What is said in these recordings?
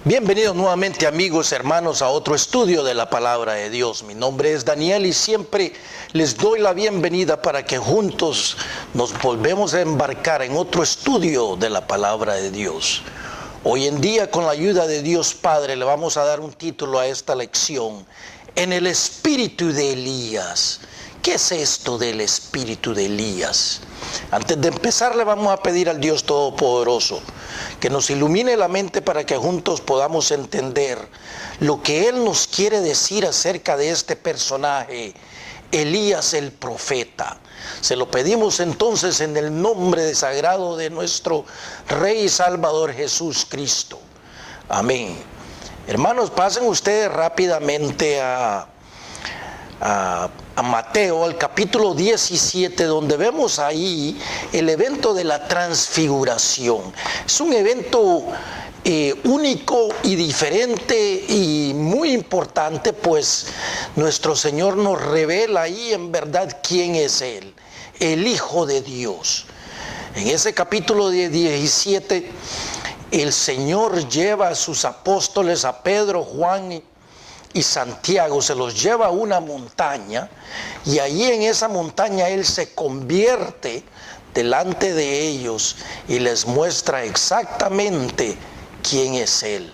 Bienvenidos nuevamente, amigos, hermanos, a otro estudio de la palabra de Dios. Mi nombre es Daniel y siempre les doy la bienvenida para que juntos nos volvemos a embarcar en otro estudio de la palabra de Dios. Hoy en día, con la ayuda de Dios Padre, le vamos a dar un título a esta lección: En el espíritu de Elías. ¿Qué es esto del espíritu de Elías? Antes de empezar, le vamos a pedir al Dios Todopoderoso que nos ilumine la mente para que juntos podamos entender lo que Él nos quiere decir acerca de este personaje, Elías el profeta. Se lo pedimos entonces en el nombre sagrado de nuestro Rey y Salvador Jesús Cristo. Amén. Hermanos, pasen ustedes rápidamente a Mateo, al capítulo 17, donde vemos ahí el evento de la transfiguración. Es un evento único y diferente y muy importante, pues nuestro Señor nos revela ahí en verdad quién es Él, el Hijo de Dios. En ese capítulo 17, el Señor lleva a sus apóstoles, a Pedro, Juan y Santiago, se los lleva a una montaña, y allí en esa montaña Él se convierte delante de ellos y les muestra exactamente quién es Él.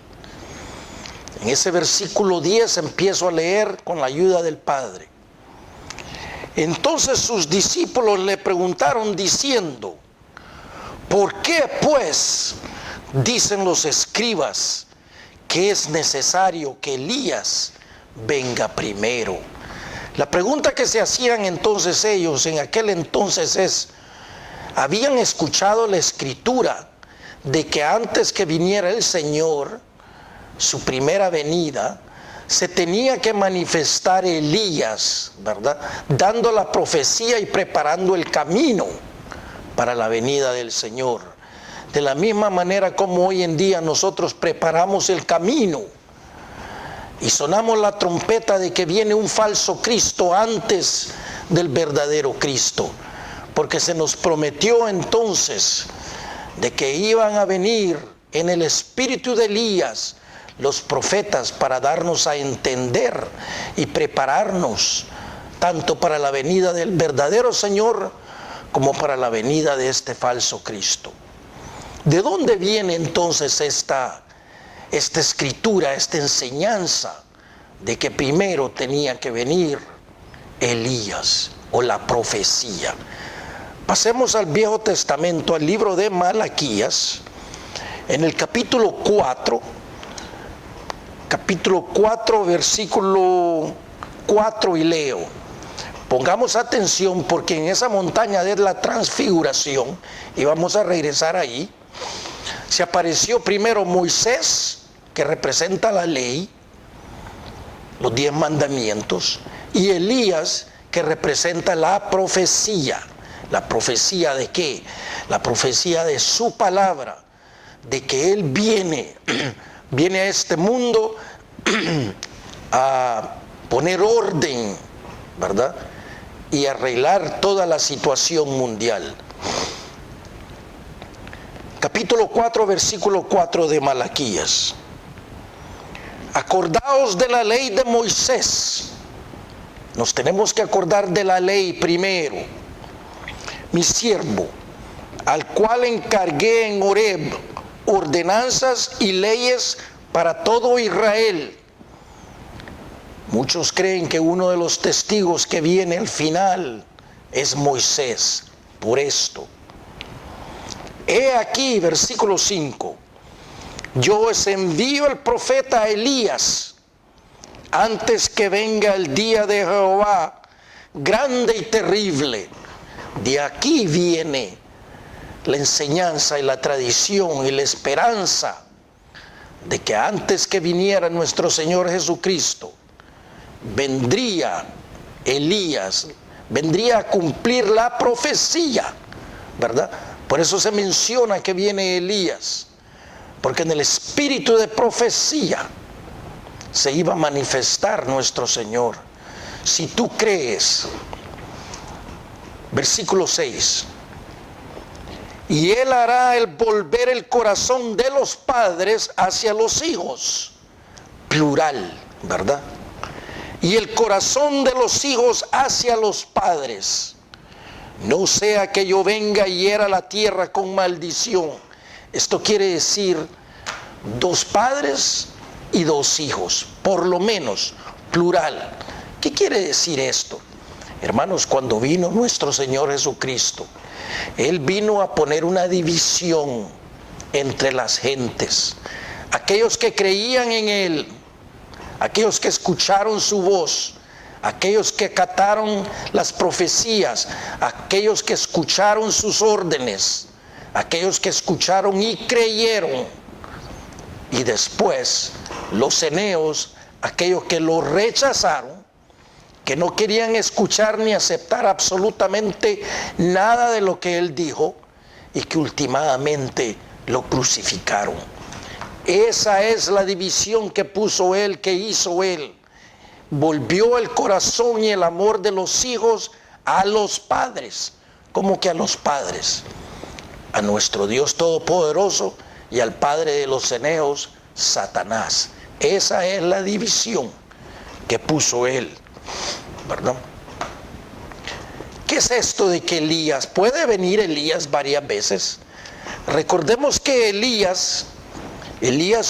En ese versículo 10 empiezo a leer con la ayuda del Padre. Entonces sus discípulos le preguntaron diciendo: ¿por qué pues dicen los escribas que es necesario que Elías venga primero? La pregunta que se hacían entonces ellos en aquel entonces es: habían escuchado la escritura de que antes que viniera el Señor, su primera venida, se tenía que manifestar Elías, ¿verdad?, dando la profecía y preparando el camino para la venida del Señor. De la misma manera como hoy en día nosotros preparamos el camino y sonamos la trompeta de que viene un falso Cristo antes del verdadero Cristo, porque se nos prometió entonces de que iban a venir en el espíritu de Elías los profetas para darnos a entender y prepararnos tanto para la venida del verdadero Señor como para la venida de este falso Cristo. ¿De dónde viene entonces esta escritura, esta enseñanza de que primero tenía que venir Elías, o la profecía? Pasemos al Viejo Testamento, al libro de Malaquías, en el capítulo 4, versículo 4, y leo. Pongamos atención, porque en esa montaña de la transfiguración, y vamos a regresar ahí, se apareció primero Moisés, que representa la ley, los 10 mandamientos, y Elías, que representa la profecía. ¿La profecía de qué? La profecía de su palabra, de que Él viene a este mundo a poner orden, ¿verdad?, y arreglar toda la situación mundial. Capítulo 4, versículo 4 de Malaquías. Acordaos de la ley de Moisés. Nos tenemos que acordar de la ley primero. Mi siervo, al cual encargué en Horeb ordenanzas y leyes para todo Israel. Muchos creen que uno de los testigos que viene al final es Moisés. Por esto, he aquí, versículo 5, yo os envío el profeta Elías antes que venga el día de Jehová grande y terrible. De aquí viene la enseñanza y la tradición y la esperanza de que antes que viniera nuestro Señor Jesucristo, vendría Elías, vendría a cumplir la profecía, ¿verdad? Por eso se menciona que viene Elías, porque en el espíritu de profecía se iba a manifestar nuestro Señor. Si tú crees, versículo 6, y Él hará el volver el corazón de los padres hacia los hijos, plural, ¿verdad? Y el corazón de los hijos hacia los padres, no sea que yo venga y hiera la tierra con maldición. Esto quiere decir 2 padres y 2 hijos, por lo menos, plural. ¿Qué quiere decir esto? Hermanos, cuando vino nuestro Señor Jesucristo, Él vino a poner una división entre las gentes. Aquellos que creían en Él, aquellos que escucharon su voz, aquellos que acataron las profecías, aquellos que escucharon sus órdenes, aquellos que escucharon y creyeron. Y después los eneos, aquellos que lo rechazaron, que no querían escuchar ni aceptar absolutamente nada de lo que Él dijo, y que últimamente lo crucificaron. Esa es la división que puso Él, que hizo Él. Volvió el corazón y el amor de los hijos a los padres. ¿Cómo que a los padres? A nuestro Dios Todopoderoso y al padre de los eneos, Satanás. Esa es la división que puso Él, ¿verdad? ¿Qué es esto de que Elías? Puede venir Elías varias veces. Recordemos que Elías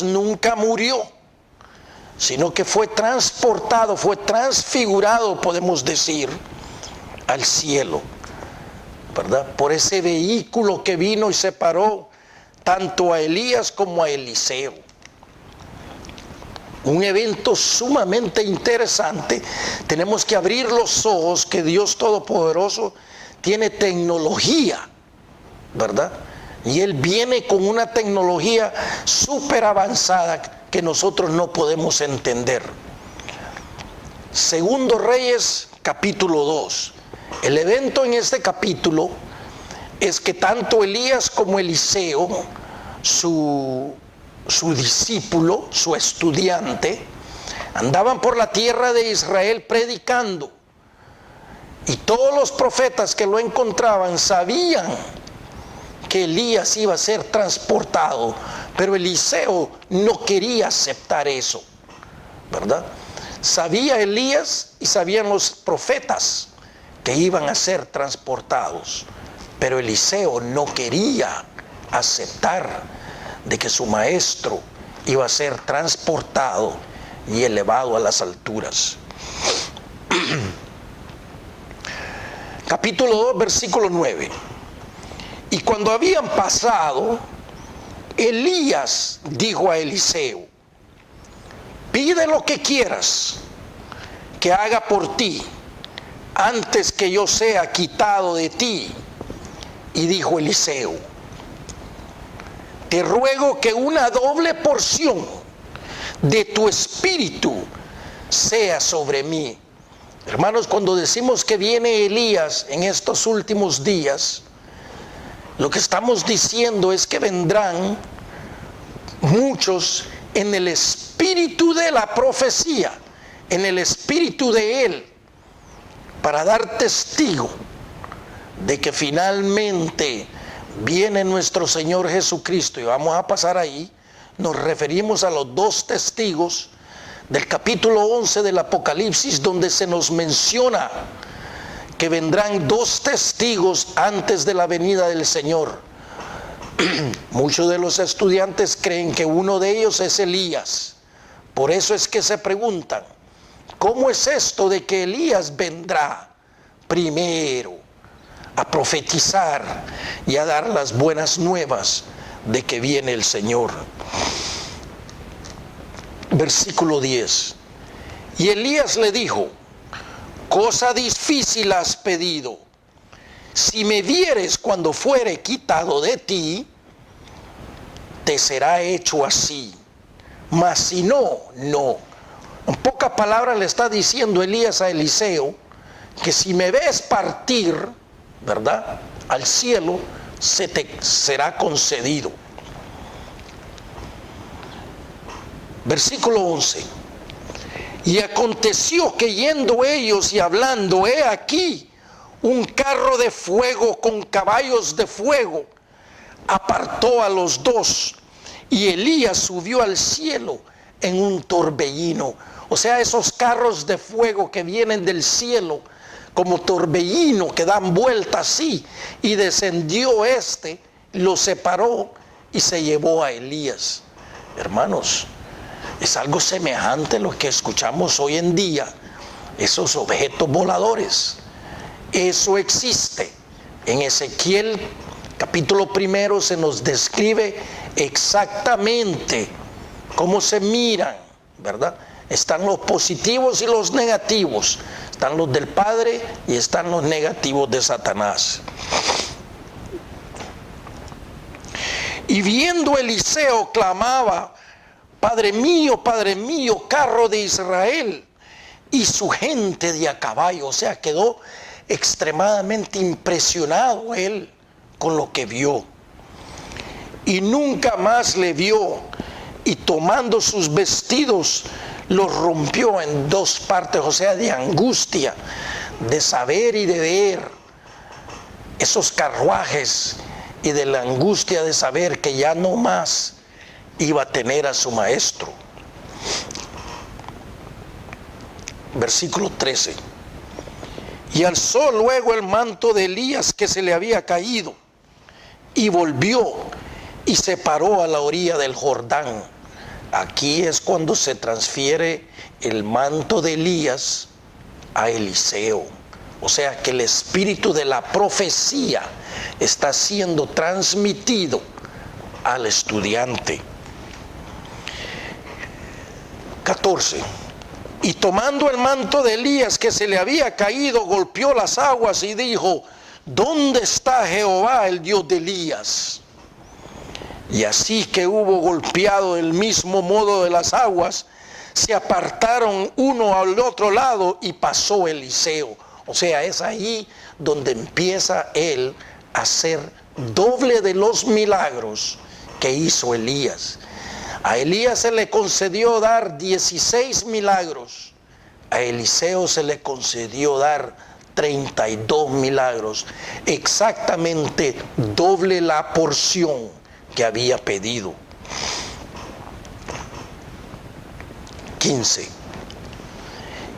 nunca murió, sino que fue transportado, fue transfigurado, podemos decir, al cielo, ¿verdad? Por ese vehículo que vino y separó tanto a Elías como a Eliseo. Un evento sumamente interesante. Tenemos que abrir los ojos que Dios Todopoderoso tiene tecnología, ¿verdad? Y Él viene con una tecnología súper avanzada que nosotros no podemos entender. Segundo Reyes, capítulo 2. El evento en este capítulo es que tanto Elías como Eliseo, su discípulo, su estudiante, andaban por la tierra de Israel predicando. Y todos los profetas que lo encontraban sabían que Elías iba a ser transportado, pero Eliseo no quería aceptar eso, ¿verdad? Sabía Elías y sabían los profetas que iban a ser transportados, pero Eliseo no quería aceptar de que su maestro iba a ser transportado y elevado a las alturas. Capítulo 2, versículo 9. Y cuando habían pasado, Elías dijo a Eliseo: pide lo que quieras que haga por ti antes que yo sea quitado de ti. Y dijo Eliseo: te ruego que una doble porción de tu espíritu sea sobre mí. Hermanos, cuando decimos que viene Elías en estos últimos días, lo que estamos diciendo es que vendrán muchos en el espíritu de la profecía, en el espíritu de Él, para dar testigo de que finalmente viene nuestro Señor Jesucristo. Y vamos a pasar ahí. Nos referimos a los 2 testigos del capítulo 11 del Apocalipsis, donde se nos menciona que vendrán 2 testigos antes de la venida del Señor. Muchos de los estudiantes creen que uno de ellos es Elías. Por eso es que se preguntan: ¿cómo es esto de que Elías vendrá primero a profetizar y a dar las buenas nuevas de que viene el Señor? Versículo 10. Y Elías le dijo: cosa difícil has pedido. Si me vieres cuando fuere quitado de ti, te será hecho así. Mas si no, no. En pocas palabras le está diciendo Elías a Eliseo que si me ves partir, ¿verdad?, al cielo, se te será concedido. Versículo 11. Y aconteció que yendo ellos y hablando, he aquí un carro de fuego con caballos de fuego, apartó a los dos y Elías subió al cielo en un torbellino. O sea, esos carros de fuego que vienen del cielo como torbellino, que dan vuelta así, y descendió lo separó y se llevó a Elías. Hermanos, es algo semejante a lo que escuchamos hoy en día, esos objetos voladores. Eso existe. En Ezequiel capítulo 1 se nos describe exactamente cómo se miran, ¿verdad? Están los positivos y los negativos. Están los del Padre y están los negativos de Satanás. Y viendo Eliseo clamaba: Padre mío, carro de Israel y su gente de a caballo. O sea, quedó extremadamente impresionado él con lo que vio. Y nunca más le vio, y tomando sus vestidos los rompió en dos partes, o sea, de angustia, de saber y de ver esos carruajes, y de la angustia de saber que ya no más iba a tener a su maestro. Versículo 13. Y alzó luego el manto de Elías que se le había caído, y volvió y se paró a la orilla del Jordán. Aquí es cuando se transfiere el manto de Elías a Eliseo. O sea que el espíritu de la profecía está siendo transmitido al estudiante. 14. Y tomando el manto de Elías que se le había caído, golpeó las aguas y dijo: ¿dónde está Jehová, el Dios de Elías? Y así que hubo golpeado del mismo modo de las aguas, se apartaron uno al otro lado y pasó Eliseo. O sea, es ahí donde empieza él a hacer doble de los milagros que hizo Elías. A Elías se le concedió dar 16 milagros, a Eliseo se le concedió dar 32 milagros, exactamente doble la porción que había pedido. 15.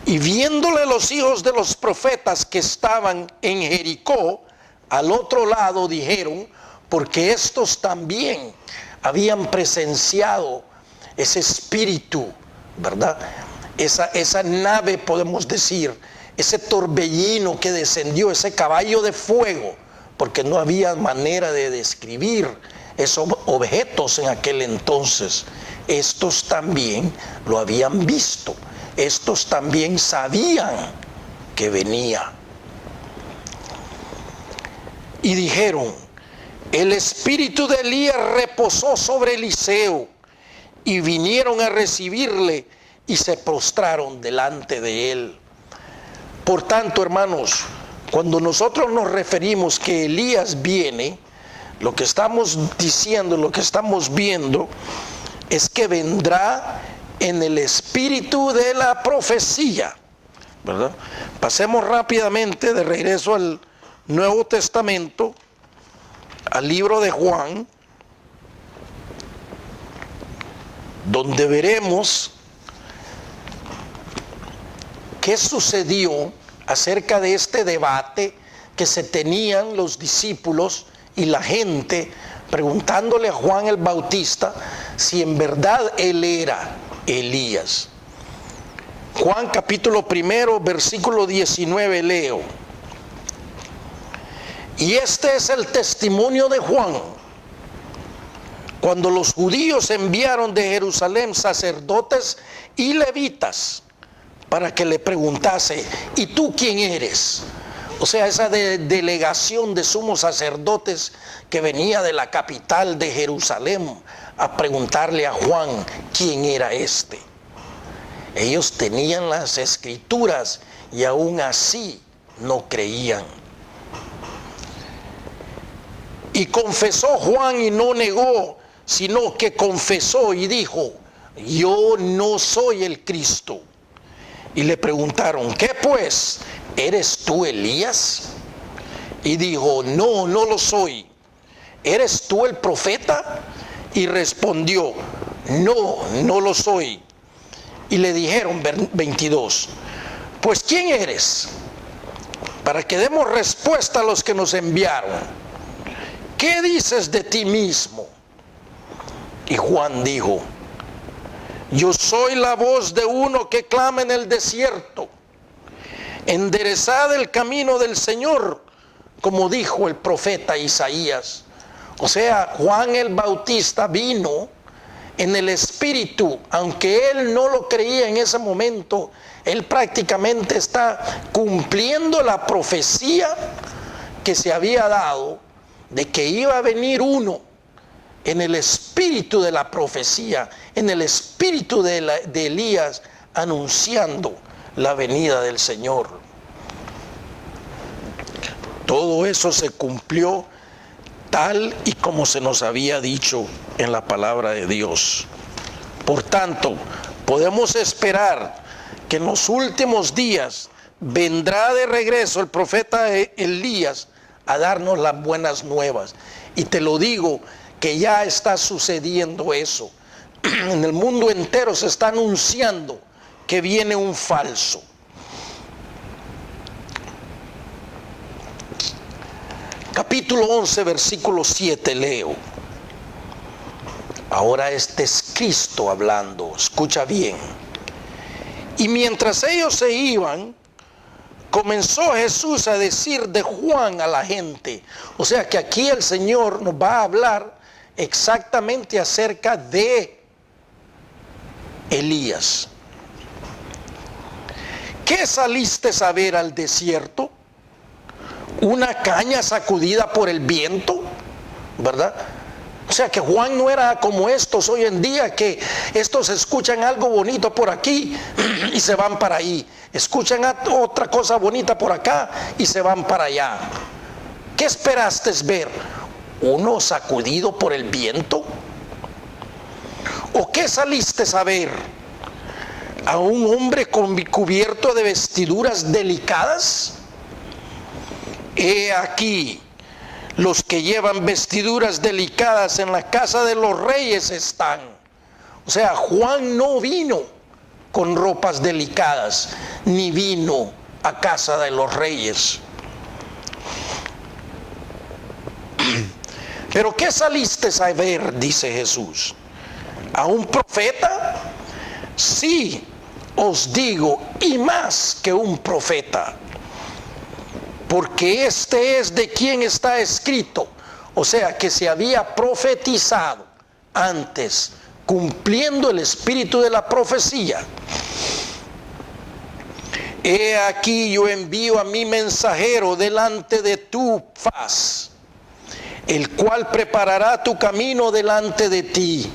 Y viéndole los hijos de los profetas que estaban en Jericó, al otro lado, dijeron, porque estos también habían presenciado ese espíritu, ¿verdad? Esa nave, podemos decir, ese torbellino que descendió, ese caballo de fuego, porque no había manera de describir esos objetos en aquel entonces. Estos también lo habían visto, estos también sabían que venía. Y dijeron: el espíritu de Elías reposó sobre Eliseo, y vinieron a recibirle y se postraron delante de él. Por tanto, hermanos, cuando nosotros nos referimos que Elías viene, lo que estamos diciendo, lo que estamos viendo, es que vendrá en el espíritu de la profecía, ¿verdad? Pasemos rápidamente de regreso al Nuevo Testamento, al libro de Juan, donde veremos qué sucedió acerca de este debate que se tenían los discípulos y la gente, preguntándole a Juan el Bautista si en verdad él era Elías. Juan capítulo 1, versículo 19, leo: y este es el testimonio de Juan, cuando los judíos enviaron de Jerusalén sacerdotes y levitas para que le preguntase: ¿y tú quién eres? O sea, esa delegación de sumos sacerdotes que venía de la capital de Jerusalén a preguntarle a Juan quién era este. Ellos tenían las escrituras y aún así no creían. Y confesó Juan y no negó, sino que confesó y dijo: yo no soy el Cristo. Y le preguntaron: ¿qué pues? ¿Eres tú Elías? Y dijo: no, no lo soy. ¿eres tú el profeta? Y respondió, no lo soy. Y le dijeron, 22, pues ¿quién eres? Para que demos respuesta a los que nos enviaron. ¿Qué dices de ti mismo? Y Juan dijo, yo soy la voz de uno que clama en el desierto, enderezad el camino del Señor, como dijo el profeta Isaías. O sea, Juan el Bautista vino en el Espíritu, aunque él no lo creía en ese momento, él prácticamente está cumpliendo la profecía que se había dado de que iba a venir uno en el espíritu de la profecía, en el espíritu de Elías, anunciando la venida del Señor. Todo eso se cumplió tal y como se nos había dicho en la palabra de Dios. Por tanto, podemos esperar que en los últimos días vendrá de regreso el profeta Elías a darnos las buenas nuevas. Y te lo digo, que ya está sucediendo eso. En el mundo entero se está anunciando que viene un falso. Capítulo 11, versículo 7 leo. Ahora este es Cristo hablando, escucha bien. Y mientras ellos se iban, comenzó Jesús a decir de Juan a la gente. O sea que aquí el Señor nos va a hablar exactamente acerca de Elías. ¿Qué saliste a ver al desierto? ¿Una caña sacudida por el viento? ¿Verdad? O sea que Juan no era como estos hoy en día, que estos escuchan algo bonito por aquí y se van para ahí. Escuchan otra cosa bonita por acá y se van para allá. ¿Qué esperaste ver? ¿Uno sacudido por el viento? ¿O qué saliste a ver? ¿A un hombre cubierto de vestiduras delicadas? He aquí, los que llevan vestiduras delicadas en la casa de los reyes están. O sea, Juan no vino con ropas delicadas, ni vino a casa de los reyes. ¿Pero qué saliste a ver? Dice Jesús. ¿A un profeta? Sí, os digo, y más que un profeta. Porque este es de quien está escrito, o sea que se había profetizado antes, cumpliendo el espíritu de la profecía. He aquí yo envío a mi mensajero delante de tu faz, el cual preparará tu camino delante de ti.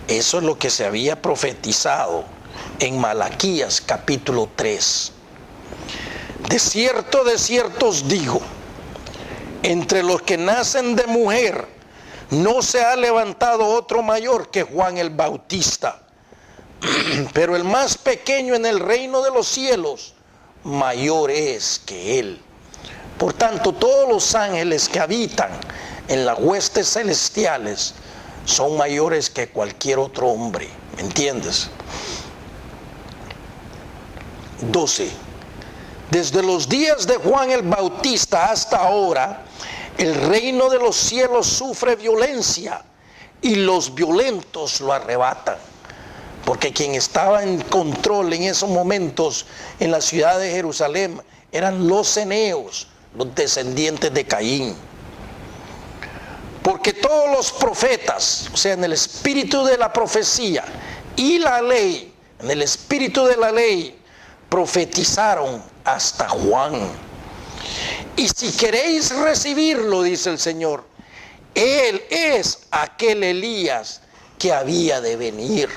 Eso es lo que se había profetizado en Malaquías capítulo 3. De cierto os digo, entre los que nacen de mujer, no se ha levantado otro mayor que Juan el Bautista, pero el más pequeño en el reino de los cielos, mayor es que él. Por tanto, todos los ángeles que habitan en las huestes celestiales son mayores que cualquier otro hombre, ¿me entiendes? 12. Desde los días de Juan el Bautista hasta ahora, el reino de los cielos sufre violencia y los violentos lo arrebatan. Porque quien estaba en control en esos momentos en la ciudad de Jerusalén eran los ceneos, los descendientes de Caín. Porque todos los profetas, o sea, en el espíritu de la profecía y la ley, en el espíritu de la ley, profetizaron hasta Juan. Y si queréis recibirlo, dice el Señor, él es aquel Elías que había de venir.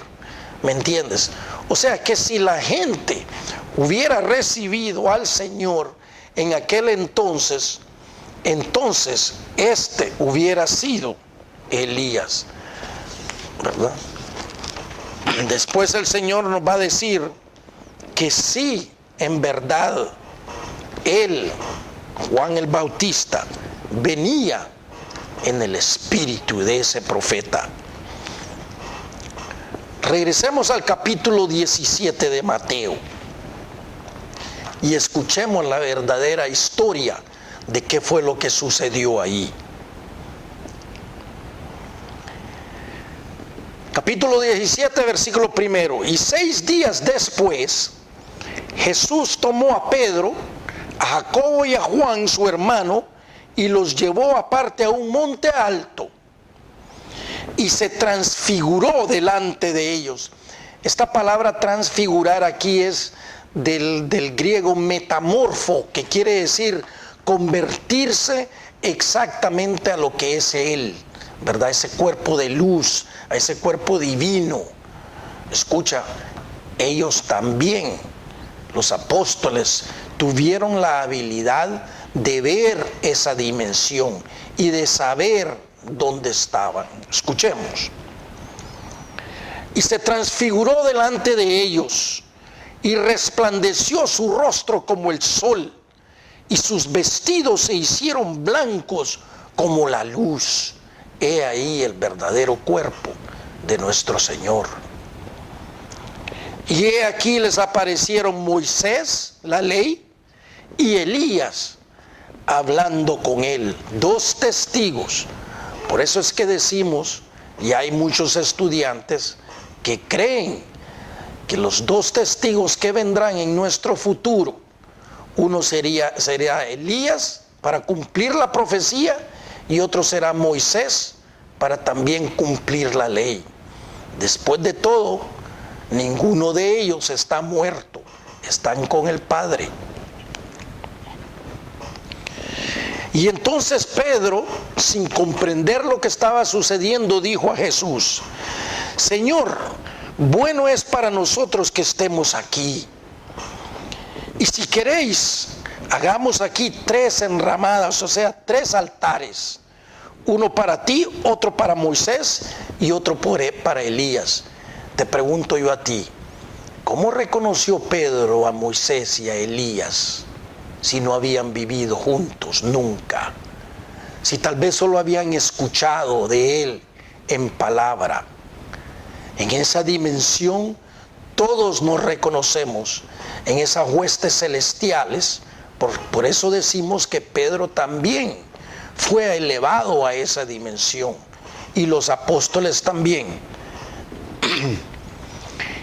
¿Me entiendes? O sea que si la gente hubiera recibido al Señor en aquel entonces este hubiera sido Elías, ¿verdad? Después el Señor nos va a decir que sí, en verdad, él, Juan el Bautista, venía en el espíritu de ese profeta. Regresemos al capítulo 17 de Mateo y escuchemos la verdadera historia de qué fue lo que sucedió ahí. Capítulo 17, versículo 1. Y 6 días después, Jesús tomó a Pedro, a Jacobo y a Juan, su hermano, y los llevó aparte a un monte alto, y se transfiguró delante de ellos. Esta palabra transfigurar aquí es del griego metamorfo, que quiere decir convertirse exactamente a lo que es Él, ¿verdad? Ese cuerpo de luz, a ese cuerpo divino. Escucha, ellos también, los apóstoles, tuvieron la habilidad de ver esa dimensión y de saber dónde estaban. Escuchemos. Y se transfiguró delante de ellos, y resplandeció su rostro como el sol, y sus vestidos se hicieron blancos como la luz. He ahí el verdadero cuerpo de nuestro Señor. Y he aquí les aparecieron Moisés, la ley, y Elías hablando con él, 2 testigos. Por eso es que decimos, y hay muchos estudiantes que creen que los 2 testigos que vendrán en nuestro futuro, uno sería Elías para cumplir la profecía, y otro será Moisés para también cumplir la ley. Después de todo, ninguno de ellos está muerto, están con el Padre. Y entonces Pedro, sin comprender lo que estaba sucediendo, dijo a Jesús: Señor, bueno es para nosotros que estemos aquí. Y si queréis, hagamos aquí 3 enramadas, o sea, 3 altares. Uno para ti, otro para Moisés y otro para Elías. Te pregunto yo a ti, ¿cómo reconoció Pedro a Moisés y a Elías si no habían vivido juntos nunca? Si tal vez solo habían escuchado de él en palabra. En esa dimensión todos nos reconocemos, en esas huestes celestiales. Por eso decimos que Pedro también fue elevado a esa dimensión, y los apóstoles también.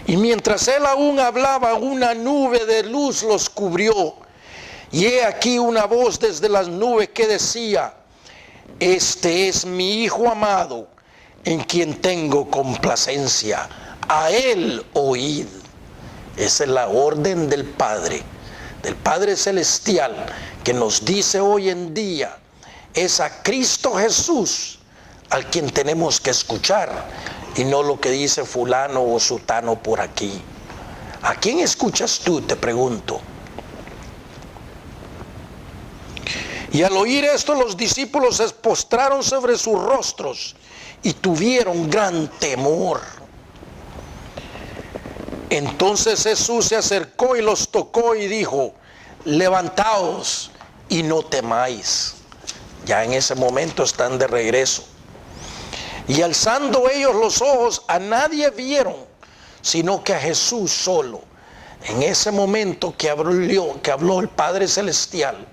Y mientras él aún hablaba, una nube de luz los cubrió, y he aquí una voz desde las nubes que decía: Este es mi Hijo amado, en quien tengo complacencia, a él oíd. Esa es la orden del Padre Celestial, que nos dice hoy en día: es a Cristo Jesús al quien tenemos que escuchar, y no lo que dice fulano o sutano por aquí. ¿A quién escuchas tú?, te pregunto. Y al oír esto, los discípulos se postraron sobre sus rostros y tuvieron gran temor. Entonces Jesús se acercó y los tocó y dijo: levantaos y no temáis. Ya en ese momento están de regreso. Y alzando ellos los ojos, a nadie vieron, sino que a Jesús solo. En ese momento que habló el Padre Celestial,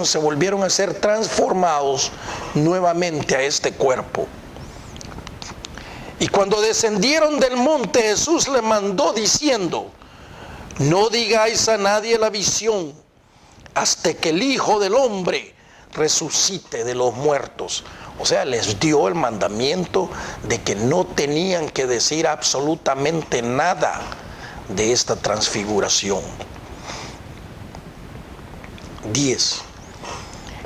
se volvieron a ser transformados nuevamente a este cuerpo. Y cuando descendieron del monte, Jesús le mandó diciendo: no digáis a nadie la visión, hasta que el Hijo del Hombre resucite de los muertos. O sea, les dio el mandamiento de que no tenían que decir absolutamente nada de esta transfiguración. 10.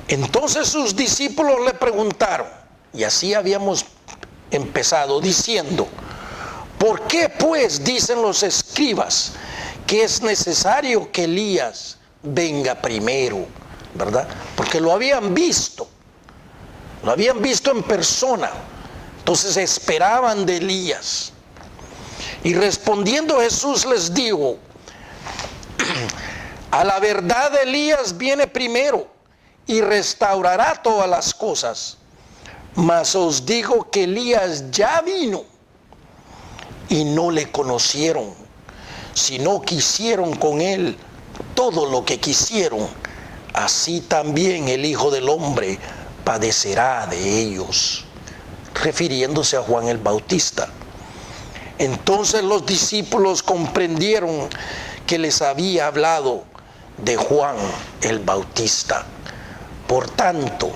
Entonces sus discípulos le preguntaron, y así habíamos empezado diciendo: ¿por qué pues dicen los escribas que es necesario que Elías venga primero? ¿Verdad? Porque lo habían visto en persona, entonces esperaban de Elías. Y respondiendo Jesús les dijo: a la verdad Elías viene primero y restaurará todas las cosas. Mas os digo que Elías ya vino y no le conocieron, sino que hicieron con él todo lo que quisieron. Así también el Hijo del Hombre padecerá de ellos, refiriéndose a Juan el Bautista. Entonces los discípulos comprendieron que les había hablado de Juan el Bautista. Por tanto,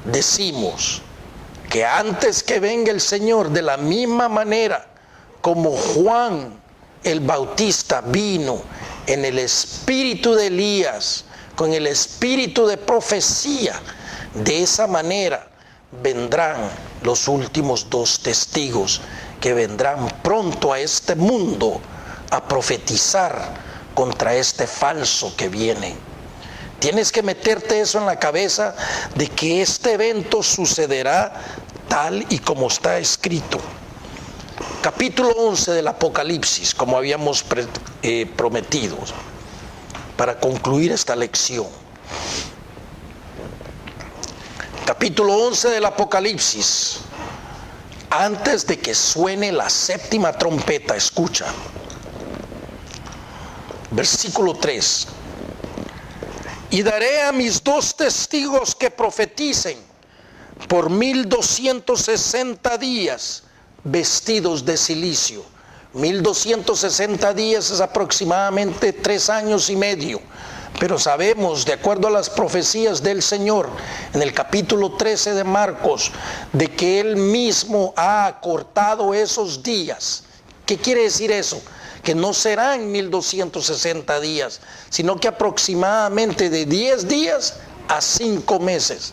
decimos que antes que venga el Señor, de la misma manera como Juan el Bautista vino en el espíritu de Elías, con el espíritu de profecía, de esa manera vendrán los últimos dos testigos que vendrán pronto a este mundo a profetizar contra este falso que viene. Tienes que meterte eso en la cabeza, de que este evento sucederá tal y como está escrito. Capítulo 11 del Apocalipsis, como habíamos prometido, para concluir esta lección. Capítulo 11 del Apocalipsis. Antes de que suene la séptima trompeta, escucha. Versículo 3. Y daré a mis dos testigos que profeticen por 1260 días vestidos de cilicio. 1260 días es aproximadamente 3 años y medio. Pero sabemos, de acuerdo a las profecías del Señor, en el capítulo 13 de Marcos, de que Él mismo ha acortado esos días. ¿Qué quiere decir eso? Que no serán 1260 días, sino que aproximadamente de 10 días a 5 meses.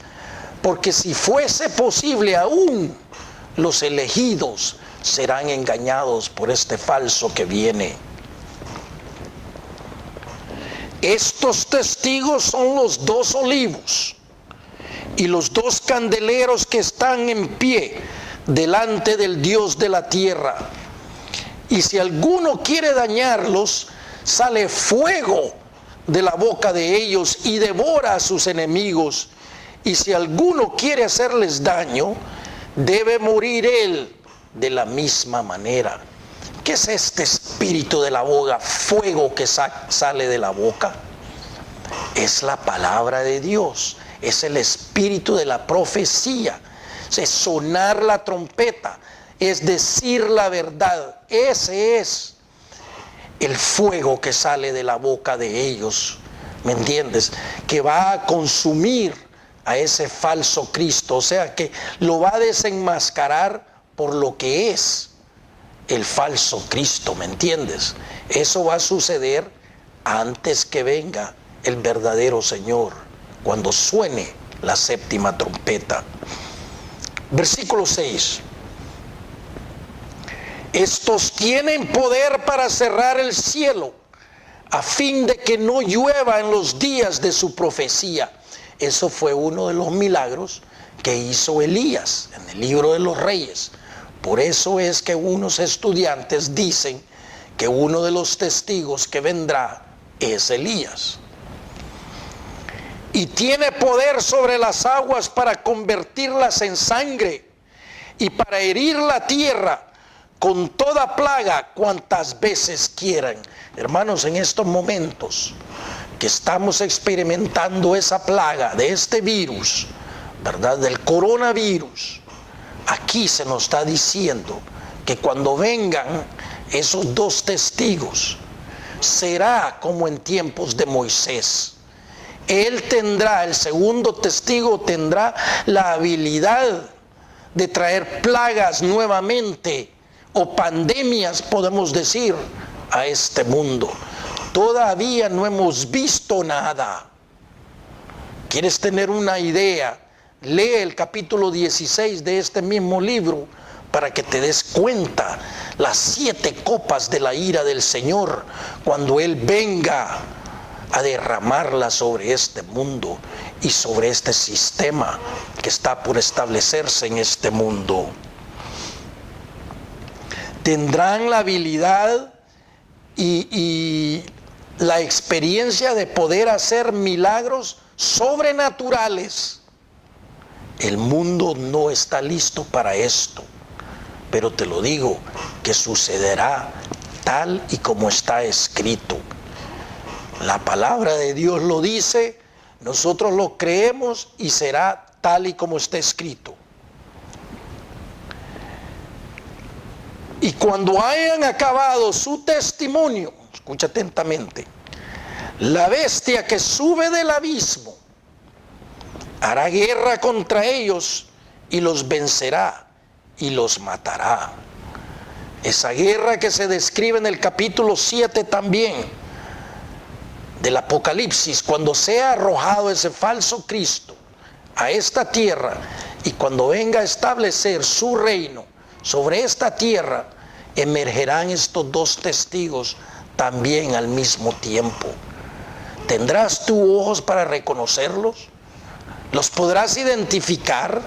Porque si fuese posible, aún los elegidos serán engañados por este falso que viene. Estos testigos son los dos olivos y los dos candeleros que están en pie delante del Dios de la tierra. Y si alguno quiere dañarlos, sale fuego de la boca de ellos y devora a sus enemigos. Y si alguno quiere hacerles daño, debe morir él de la misma manera. ¿Qué es este espíritu de la boca, fuego que sale de la boca? Es la palabra de Dios, es el espíritu de la profecía, es sonar la trompeta, es decir la verdad. Ese es el fuego que sale de la boca de ellos, ¿me entiendes? Que va a consumir a ese falso Cristo, o sea que lo va a desenmascarar por lo que es el falso Cristo, ¿me entiendes? Eso va a suceder antes que venga el verdadero Señor, cuando suene la séptima trompeta. Versículo 6. Estos tienen poder para cerrar el cielo, a fin de que no llueva en los días de su profecía. Eso fue uno de los milagros que hizo Elías en el libro de los Reyes. Por eso es que unos estudiantes dicen que uno de los testigos que vendrá es Elías. Y tiene poder sobre las aguas para convertirlas en sangre y para herir la tierra con toda plaga cuantas veces quieran. Hermanos, en estos momentos que estamos experimentando esa plaga de este virus, ¿verdad? Del coronavirus, aquí se nos está diciendo que cuando vengan esos dos testigos, será como en tiempos de Moisés. Él tendrá, el segundo testigo tendrá la habilidad de traer plagas nuevamente, o pandemias, podemos decir, a este mundo. Todavía no hemos visto nada. ¿Quieres tener una idea? Lee el capítulo 16 de este mismo libro para que te des cuenta las 7 copas de la ira del Señor cuando Él venga a derramarla sobre este mundo y sobre este sistema que está por establecerse en este mundo. Tendrán la habilidad y la experiencia de poder hacer milagros sobrenaturales El mundo no está listo para esto, pero te lo digo, que sucederá tal y como está escrito. La palabra de Dios lo dice, nosotros lo creemos y será tal y como está escrito. Y cuando hayan acabado su testimonio, escucha atentamente, la bestia que sube del abismo hará guerra contra ellos y los vencerá y los matará. Esa guerra que se describe en el capítulo 7 también del Apocalipsis, cuando sea arrojado ese falso Cristo a esta tierra y cuando venga a establecer su reino sobre esta tierra, emergerán estos dos testigos también al mismo tiempo. ¿Tendrás tú ojos para reconocerlos? ¿Los podrás identificar?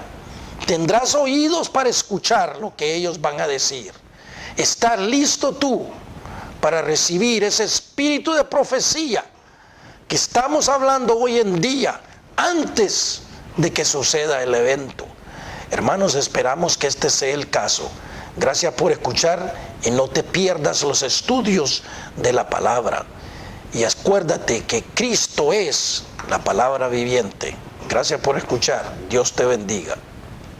¿Tendrás oídos para escuchar lo que ellos van a decir? ¿Estás listo tú para recibir ese espíritu de profecía que estamos hablando hoy en día, antes de que suceda el evento? Hermanos, esperamos que este sea el caso. Gracias por escuchar y no te pierdas los estudios de la palabra. Y acuérdate que Cristo es la palabra viviente. Gracias por escuchar. Dios te bendiga.